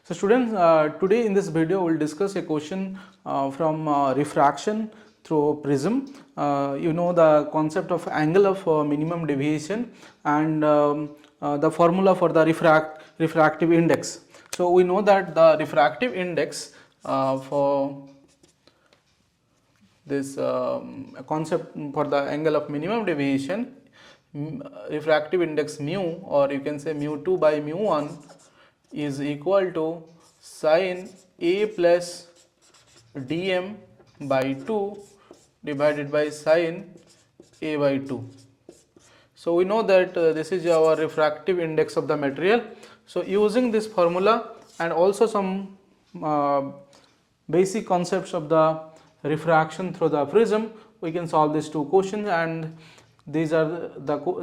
So students, today in this video we will discuss a question from refraction through prism. You know the concept of angle of minimum deviation and the formula for the refractive index. So we know that the refractive index for this concept for the angle of minimum deviation, refractive index mu, or you can say mu2 by mu1 is equal to sin a plus dm by 2 divided by sin a by 2. So we know that this is our refractive index of the material. So using this formula and also some basic concepts of the refraction through the prism, we can solve these two questions, and these are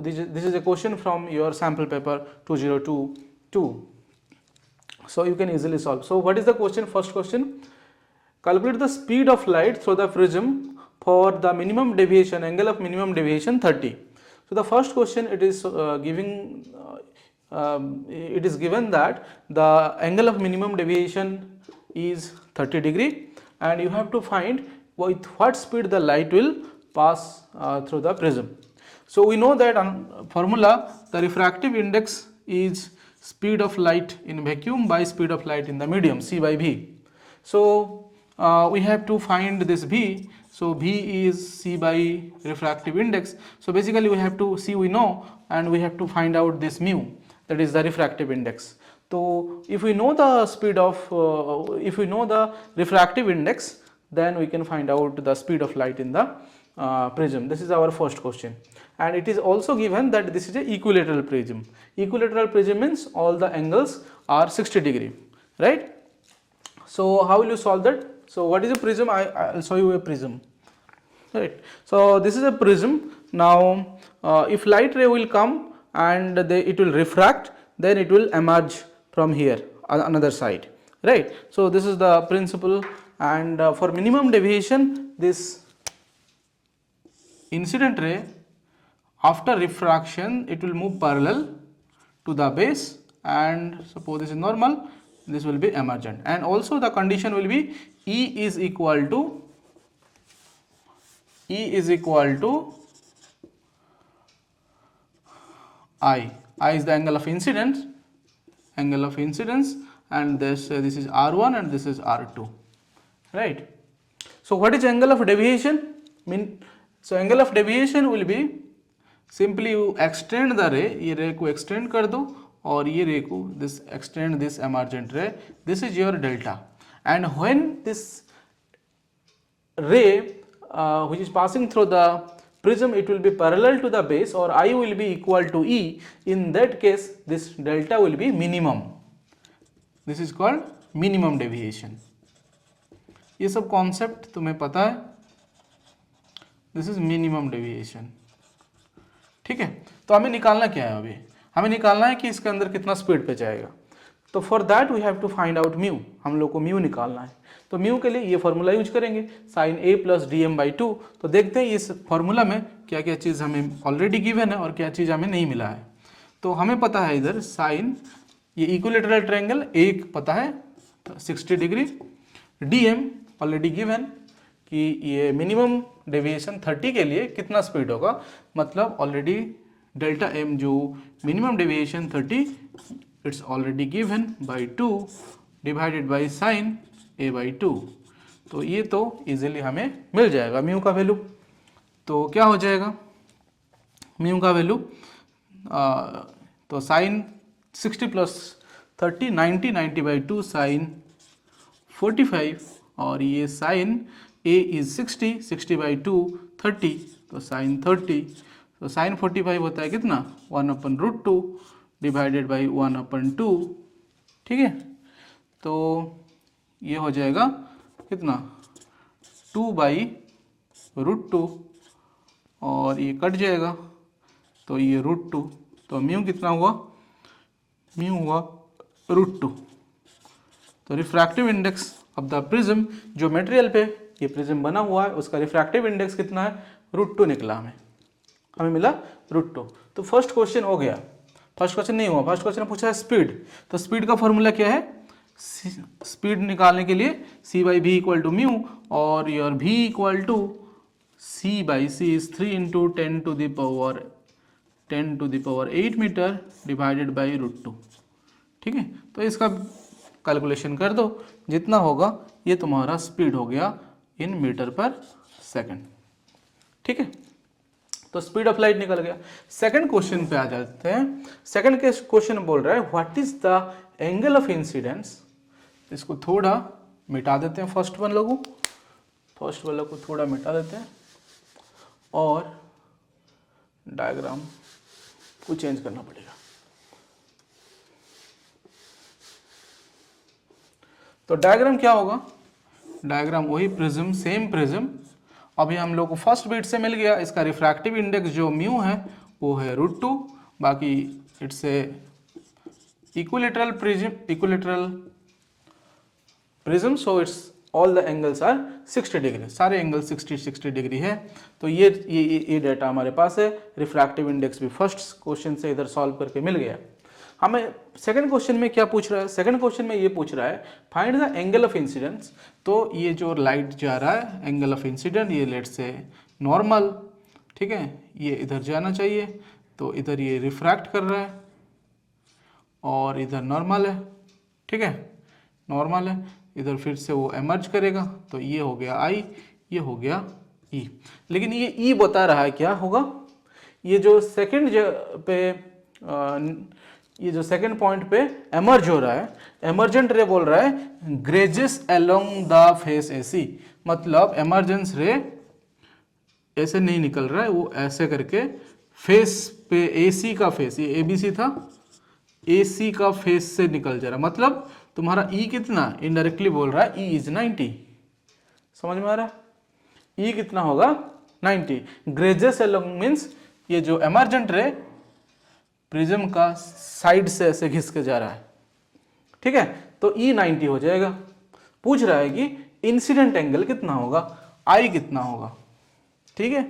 this is a question from your sample paper 2022. So you can easily solve. So what is the question? First question: calculate the speed of light through the prism for the minimum deviation, angle of minimum deviation 30. So the first question, it is given that the angle of minimum deviation is 30 degree, and you have to find with what speed the light will pass through the prism. So we know that on formula, the refractive index is speed of light in vacuum by speed of light in the medium, C by V. So we have to find this V. So V is C by refractive index. So basically we have to C we know, and we have to find out this mu, that is the refractive index. So if we know the speed of if we know the refractive index, then we can find out the speed of light in the prism. This is our first question, and it is also given that this is a equilateral prism. Equilateral prism means all the angles are 60 degree, right? So how will you solve that? So what is a prism? I'll show you a prism, right? So this is a prism. Now if light ray will come and it will refract, then it will emerge from here another side, right? So this is the principle, and for minimum deviation, this incident ray after refraction, it will move parallel to the base, and suppose this is normal, this will be emergent, and also the condition will be E is equal to I. I is the angle of incidence, and this is R1 and this is R2, right? So what is angle of deviation? So angle of deviation will be simply you extend the ray, ये ray को extend कर दो और ये ray को this extend this emergent ray. This is your delta, and when this ray which is passing through the prism, it will be parallel to the base, or I will be equal to E. In that case, this delta will be minimum. This is called minimum deviation. ये सब concept तुम्हें पता है. This is minimum deviation. ठीक है, तो हमें निकालना क्या है? अभी हमें निकालना है कि इसके अंदर कितना स्पीड पे जाएगा. तो for that we have to find out mu. हम लोग को म्यू निकालना है. तो म्यू के लिए ये फॉर्मूला यूज करेंगे, sine A plus D M by 2. तो देखते हैं इस फॉर्मूला में क्या क्या चीज़ हमें ऑलरेडी गिवन है और क्या चीज़ हमें नहीं मिला है. तो हमें पता है इधर साइन, ये इक्विलेटरल ट्रायंगल एक पता है 60 degree, D am already given कि ये मिनिमम डेविएशन 30 के लिए कितना स्पीड होगा, मतलब ऑलरेडी डेल्टा एम जो minimum deviation 30 it's already given by 2 divided by sine A by 2. तो ये तो इजीली हमें मिल जाएगा म्यू का वैल्यू. तो क्या हो जाएगा म्यू का वैल्यू? तो साइन 60 प्लस 30 90, 90 बाई 2 साइन 45, और ये साइन ए इज 60, 60 बाई 2 30, तो साइन 30. तो साइन 45 होता है कितना? 1/√2 डिवाइडेड बाई 1/2. ठीक है, तो ये हो जाएगा कितना? 2/√2, और ये कट जाएगा तो ये √2. तो म्यू कितना हुआ? म्यू हुआ √2. तो refractive index of the prism, जो मटेरियल पे ये प्रिज्म बना हुआ है उसका रिफ्रैक्टिव इंडेक्स कितना है? √2 निकला. हमें मिला √2. तो फर्स्ट क्वेश्चन हो गया. फर्स्ट क्वेश्चन नहीं हुआ. फर्स्ट क्वेश्चन पूछा है स्पीड. तो स्पीड का फॉर्मूला क्या है? स्पीड निकालने के लिए c by B equal to mu, और your v equal to c by C is 3 into 10⁸ metre divided by √2। ठीक है, तो इसका कैलकुलेशन कर दो, जितना होगा ये तुम्हारा स्पीड हो गया इन मीटर पर सेकंड। ठीक है, तो स्पीड ऑफ लाइट निकल गया। सेकंड क्वेश्चन पे आ जाते हैं। सेकंड क्वेश्चन बोल रहा है what is the angle of incidence. इसको थोड़ा मिटा देते हैं, फर्स्ट वाले को थोड़ा मिटा देते हैं और डायग्राम को चेंज करना पड़ेगा। तो डायग्राम क्या होगा, डायग्राम वही प्रिज्म, सेम प्रिज्म। अभी हम लोग को फर्स्ट बिट से मिल गया, इसका रिफ्रैक्टिव इंडेक्स जो म्यू है वो है √2, बाकी it's a equilateral prism, so it's all the angles are 60 degree, सारे एंगल 60 डिग्री है। तो ये डाटा हमारे पास है। रिफ्रैक्टिव इंडेक्स भी फर्स्ट क्वेश्चन से इधर सॉल्व करके मिल गया। हमें सेकंड क्वेश्चन में क्या पूछ रहा है, सेकंड क्वेश्चन में ये पूछ रहा है find the angle of incidence. तो ये जो लाइट जा रहा है, एंगल ऑफ इंसिडेंट, ये लेट से नॉर्मल, ठीक है, ये इधर जाना चाहिए, तो इधर ये रिफ्रैक्ट कर रहा है और इधर नॉर्मल है। ठीक है, नॉर्मल है, इधर फिर से वो एमर्ज करेगा, तो ये हो गया आई, ये हो गया ई। लेकिन ये ई बता रहा है क्या होगा, ये जो सेकंड पे ये जो सेकंड पॉइंट पे एमर्ज हो रहा है, एमर्जेंट रे बोल रहा है ग्रेजेस अलोंग द फेस एसी, मतलब एमर्जेंस रे ऐसे नहीं निकल रहा है, वो ऐसे करके फेस पे, एसी का फेस, ये एबीसी था, एसी का फेस से निकल जा रहा, मतलब तुम्हारा ई कितना, इनडायरेक्टली बोल रहा है ई इज 90। समझ में आ रहा है, ई कितना होगा 90। ग्रेजेस अलोंग मीन्स ये जो एमर्जेंट रे प्रिज्म का साइड से ऐसे घिस के जा रहा है। ठीक है, तो ई 90 हो जाएगा। पूछ रहा है कि इंसिडेंट एंगल कितना होगा, आई कितना होगा। ठीक है,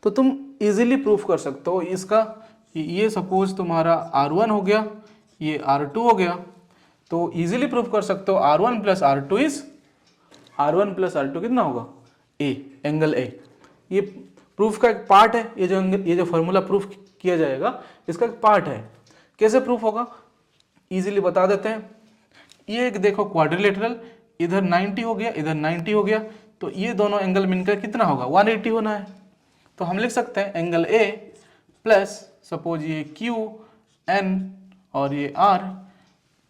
तो तुम इजीली प्रूफ कर सकते हो इसका। ये सपोज तुम्हारा R1 हो गया, ये R2 हो गया, तो इजीली प्रूफ कर सकते हो R1 प्लस R2 कितना होगा, ए, एंगल ए। ये प्रूफ का एक पार्ट है, ये जो फॉर्मूला प्रूफ किया जाएगा इसका एक पार्ट है। कैसे प्रूफ होगा, इजीली बता देते हैं। ये एक देखो क्वाड्रिलेटरल, इधर 90 हो गया, इधर 90 हो गया, तो ये दोनों एंगल मिलकर कितना होगा, 180 होना है। तो हम लिख सकते हैं एंगल ए प्लस सपोज ये क्यू एन और ये R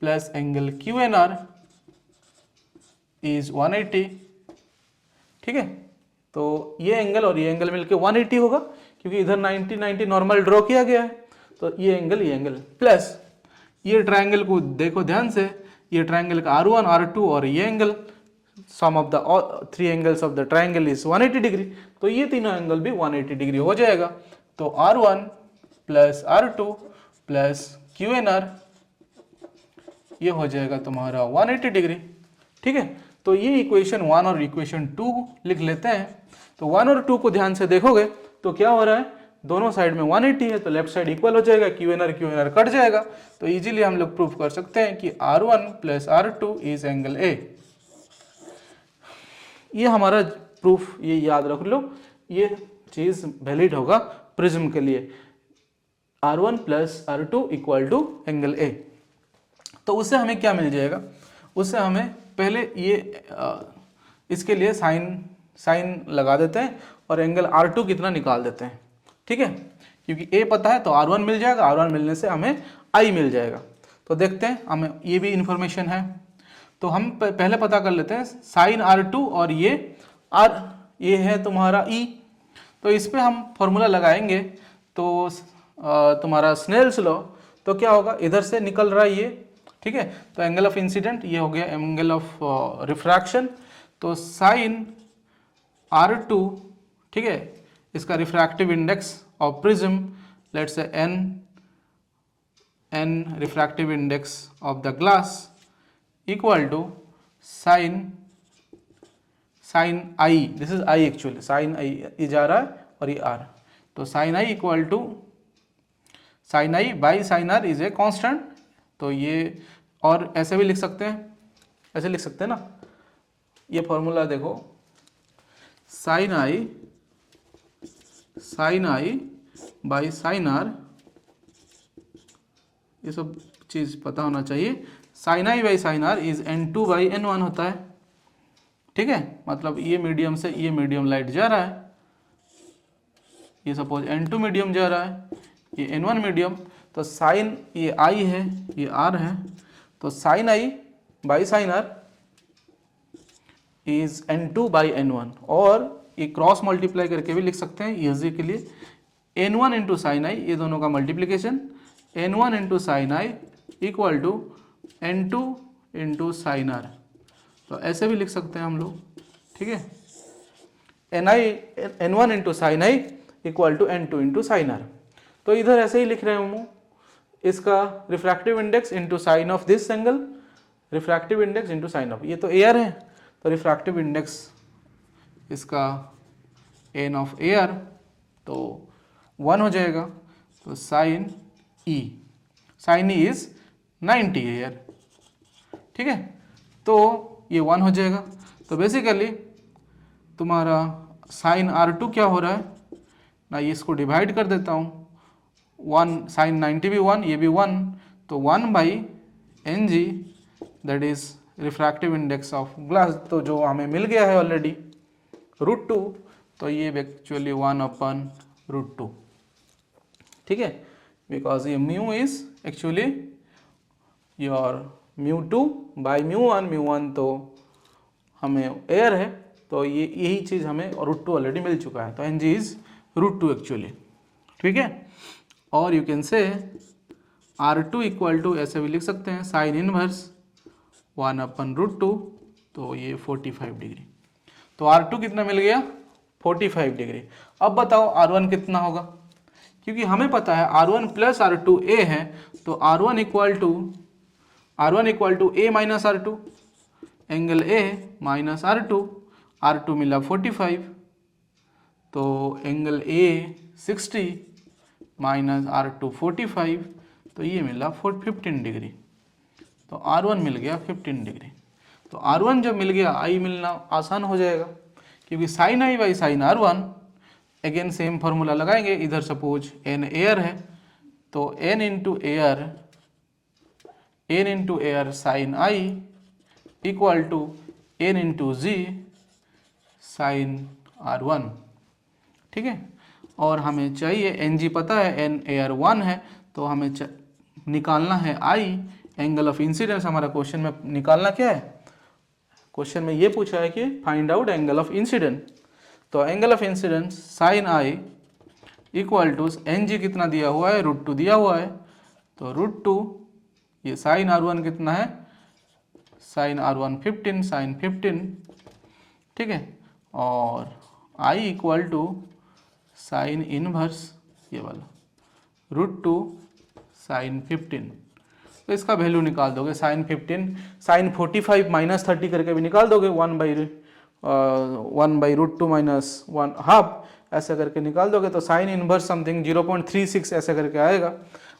plus angle Q N R is 180। ठीक है, तो ये एंगल और ये एंगल मिलकर 180 होगा, क्योंकि इधर 90 नॉर्मल ड्रॉ किया गया है, तो ये एंगल प्लस ये ट्रायंगल को देखो ध्यान से, ये ट्रायंगल का R1 R2 और ये angle, sum of the 3 angles of the triangle is 180 degree, तो ये तीनों एंगल भी 180 डिग्री हो जाएगा। तो R1 plus R2 plus QNR ये हो जाएगा तुम्हारा 180 डिग्री। ठीक है, तो ये इक्वेशन 1 और इक्वेशन 2 लिख लेते हैं। तो 1 और 2 को ध्यान से देखोगे तो क्या हो रहा है, दोनों साइड में 180 है, तो लेफ्ट साइड इक्वल हो जाएगा, QNR कट जाएगा, तो इजीली हम लोग प्रूफ कर सकते हैं कि R1 plus R2 is angle A. ये हमारा प्रूफ, ये याद रख लो, ये चीज वैलिड होगा प्रिज्म के लिए, R1 plus R2 equal to angle A. तो उससे हमें क्या मिल जाएगा, उससे हमें पहले ये इसके लिए साइन लगा देते हैं और एंगल R2 कितना निकाल देते हैं। ठीक है, क्योंकि A पता है तो R1 मिल जाएगा, R1 मिलने से हमें I मिल जाएगा। तो देखते हैं, हमें ये भी इंफॉर्मेशन है, तो हम पहले पता कर लेते हैं साइन R2 और ये है तुम्हारा E। तो इस पर हम फॉर्मूला लगाएंगे, तो तुम्हारा स्नेल्स लॉ, तो क्या होगा, इधर से निकल रहा है ये। ठीक है, तो एंगल ऑफ इंसिडेंट ये हो गया एंगल ऑफ रिफ्रैक्शन, तो साइन R2, ठीक है, इसका refractive index of prism, let's say n refractive index of the glass equal to sine I, this is I actually, sine I ये जा रहा है और ये r, तो sine I equal to sine I by sine R is a constant. तो ये और ऐसे भी लिख सकते हैं, ऐसे लिख सकते हैं ना, ये फॉर्मूला देखो, sine I by sine R, ये सब चीज़ पता होना चाहिए। Sine I by sine R is N2 by N1 होता है, ठीक है। मतलब ये मीडियम से ये मीडियम लाइट जा रहा है, ये सपोज N2 मीडियम जा रहा है, ये N1 मीडियम, तो साइन ये I है, ये R है, तो sine I by sine R is N2 by N1, और ये क्रॉस मल्टीप्लाई करके भी लिख सकते हैं ईजी के लिए, N1 इंटू साइन आई, ये दोनों का multiplication, N1 into sine I equal to N2 into sine R, तो ऐसे भी लिख सकते हैं हम लोग, ठीक है। N1 into sine I equal to N2 into sine R, तो इधर ऐसे ही लिख रहे हूँ, इसका refractive index into sine of this angle, refractive index into sine of, ये तो एयर है, तो रिफ्रैक्टिव इंडेक्स इसका एन ऑफ एयर तो 1 हो जाएगा, तो साइन ई इज 90 एयर, ठीक है, तो ये 1 हो जाएगा। तो बेसिकली तुम्हारा साइन R2 क्या हो रहा है ना, ये इसको डिवाइड कर देता हूँ, 1 साइन 90 भी 1, ये भी 1, तो 1 by N G, that is refractive index of glass, तो जो हमें मिल गया है ऑलरेडी √2, तो ये एक्चुअली 1/√2, ठीक है, बिकॉज ये mu is actually your μ2 by μ1 तो हमें एयर है, तो ये यही चीज़ हमें √2 ऑलरेडी मिल चुका है, तो एन जी इज √2 एक्चुअली, ठीक है। और you can say R2 equal to, ऐसे भी लिख सकते हैं, साइन इनवर्स 1/√2, तो ये 45 डिग्री, तो R2 कितना मिल गया 45 डिग्री। अब बताओ R1 कितना होगा, क्योंकि हमें पता है R1 प्लस R2 A है, तो R1 equal to A minus R2, angle A minus R2 मिला 45, तो एंगल A 60 माइनस R2 45, तो ये मिला 15 डिग्री, तो R1 मिल गया 15 डिग्री। तो R1 जब मिल गया, I मिलना आसान हो जाएगा, क्योंकि sine I by sine R1, again same formula लगाएंगे, इधर सपोज n एयर है, तो n into air sine I equal to n into G sine R1, ठीक है। और हमें चाहिए एन जी पता है, n एयर 1 है, तो हमें निकालना है I, एंगल ऑफ इंसिडेंस हमारा क्वेश्चन में निकालना क्या है, क्वेश्चन में ये पूछा है कि find out angle of incidence, तो angle of incidence sine I equal to N G कितना दिया हुआ है, √2 दिया हुआ है, तो √2, ये साइन R1 कितना है, साइन R1 15, साइन 15, ठीक है, और I equal to sine inverse ये वाला √2 साइन 15, तो इसका वैल्यू निकाल दोगे, साइन 15, साइन 45 माइनस 30 करके भी निकाल दोगे, 1/√2 माइनस 1/2 ऐसे करके निकाल दोगे, तो साइन इनवर्स समथिंग 0.36 ऐसे करके आएगा,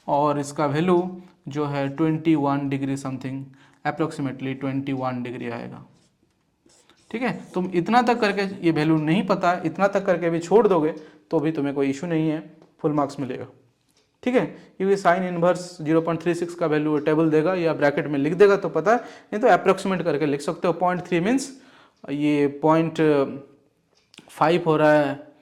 और इसका वैल्यू जो है 21 डिग्री समथिंग, अप्रोक्सीमेटली 21 डिग्री आएगा, ठीक है। तुम इतना तक करके, ये वैल्यू नहीं पता है, इतना तक करके भी छोड़ दोगे तो भी तुम्हें कोई इशू नहीं है, फुल मार्क्स मिलेगा, ठीक है, क्योंकि साइन इनवर्स 0.36 का वैल्यू टेबल देगा या ब्रैकेट में लिख देगा तो पता है, नहीं तो अप्रोक्सीमेट करके लिख सकते हो। 0.3 मीन्स ये 0.5 हो रहा है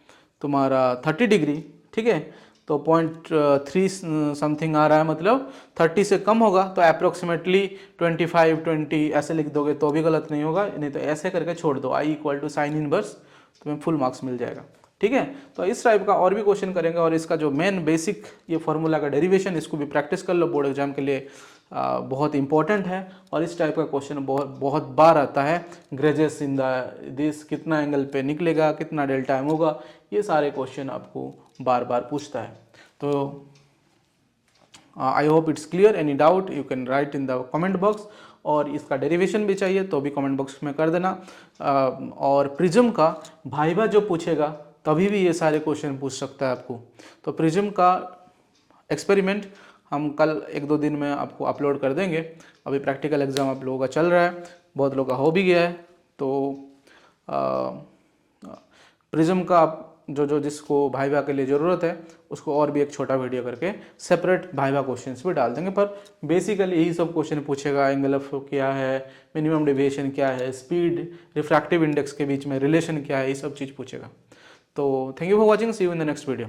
तुम्हारा 30 डिग्री, ठीक है, तो 0.3 समथिंग आ रहा है, मतलब 30 से कम होगा, तो अप्रोक्सीमेटली 25-20 ऐसे लिख दोगे तो भी गलत नहीं होगा, नहीं तो ऐसे करके छोड़ दो, I equal to sine inverse, तुम्हें फुल मार्क्स मिल जाएगा, ठीक है। तो इस टाइप का और भी क्वेश्चन करेंगे, और इसका जो मेन बेसिक ये फॉर्मूला का डेरिवेशन, इसको भी प्रैक्टिस कर लो, बोर्ड एग्जाम के लिए बहुत इंपॉर्टेंट है, और इस टाइप का क्वेश्चन बहुत बार आता है, ग्रेजेस इन दिस, कितना एंगल पे निकलेगा, कितना डेल्टा एम होगा, ये सारे क्वेश्चन आपको बार बार पूछता है। तो I hope it's clear, any doubt you can write in the comment box, और इसका डेरिवेशन भी चाहिए तो भी कमेंट बॉक्स में कर देना। और प्रिज्म का भाइबा जो पूछेगा तभी भी ये सारे क्वेश्चन पूछ सकता है आपको, तो प्रिज्म का एक्सपेरिमेंट हम कल 1-2 दिन में आपको अपलोड कर देंगे, अभी प्रैक्टिकल एग्जाम आप लोगों का चल रहा है, बहुत लोग का हो भी गया है। तो प्रिज्म का जो जिसको भाइवा के लिए ज़रूरत है उसको और भी एक छोटा वीडियो करके सेपरेट भाइवा क्वेश्चंस भी डाल देंगे, पर बेसिकली यही सब क्वेश्चन पूछेगा। एंगल ऑफ क्या है, मिनिमम डेविएशन क्या है, स्पीड रिफ्रैक्टिव इंडेक्स के बीच में रिलेशन क्या है, ये सब चीज़ पूछेगा। तो thank you for watching, see you in the next video.